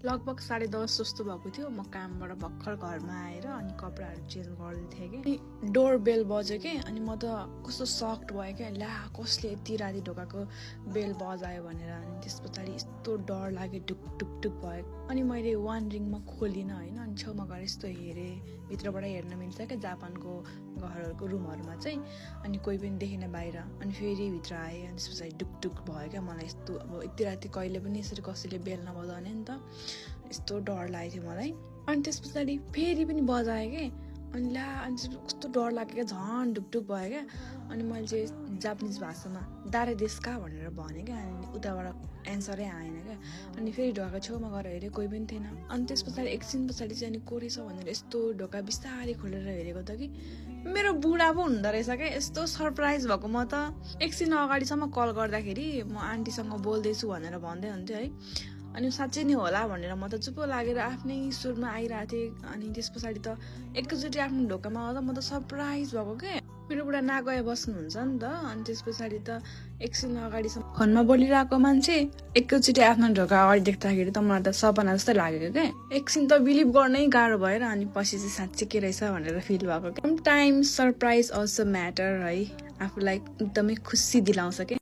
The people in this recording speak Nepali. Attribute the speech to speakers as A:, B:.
A: लगभग 10:30 जस्तो भएको थियो। म कामबाट भर्खर घरमा आएर अनि कपडाहरू चेन्ज गर्दै थिएँ कि डोर बेल बज्यो कि अनि म त कस्तो सक्ड भयो क्या, ला कसले यति राति ढोकाको बेल बजायो भनेर। अनि त्यस पछाडि यस्तो डर लाग्यो, ढुक ढुक ढुक भयो। अनि मैले वान रिङमा खोलिनँ होइन, अनि छेउमा गएर यस्तो हेरेँ, भित्रबाट हेर्न मिल्छ क्या जापानको घरहरूको रुमहरूमा चाहिँ। अनि कोही पनि देखेन बाहिर, अनि फेरि भित्र आएँ। अनि त्यस पछाडि ढुक ढुक भयो क्या मलाई, यस्तो अब यति राति कहिले पनि यसरी कसैले बेल नबजाउने नि त, यस्तो डर लागेको थियो मलाई। अनि त्यस पछाडि फेरि पनि बजाएँ कि, अनि ला अनि कस्तो डर लाग्यो क्या, झन् ढुकढुक भयो क्या। अनि मैले चाहिँ जापानिज भाषामा दारे देशका भनेर भनेँ क्या, अनि उताबाट एन्सरै आएन क्या। अनि फेरि ढोका छेउमा गएर हेरेँ, कोही पनि थिएन। अनि त्यस पछाडि एकछिन पछाडि चाहिँ अनि को रहेछ भनेर यस्तो ढोका बिस्तारै खोलेर हेरेको त कि मेरो बुढा पो हुँदो रहेछ क्या। यस्तो सरप्राइज भएको म त। एकछिन अगाडिसम्म कल गर्दाखेरि म आन्टीसँग बोल्दैछु भनेर भन्दै हुन्थ्यो है। अनि साँच्चै नै होला भनेर म त चुप्पो लागेर आफ्नै सुरमा आइरहेको थिएँ। अनि त्यस पछाडि त एकैचोटि आफ्नो ढोकामा आउँदा म त सरप्राइज भएको क्या। मेरो बुढा नागया बस्नुहुन्छ नि त। अनि त्यस पछाडि त एकछिन अगाडिसम्म फोनमा बोलिरहेको मान्छे एकैचोटि आफ्नो ढोका अगाडि देख्दाखेरि त मलाई त सपना जस्तै लागेको क्या। एकछिन त बिलिभ गर्नै गाह्रो भएर अनि पछि चाहिँ साँच्चै के रहेछ भनेर फिल भएको क्या। टाइम सरप्राइज अल्सो म्याटर है, आफूलाई एकदमै खुसी दिलाउँछ क्या।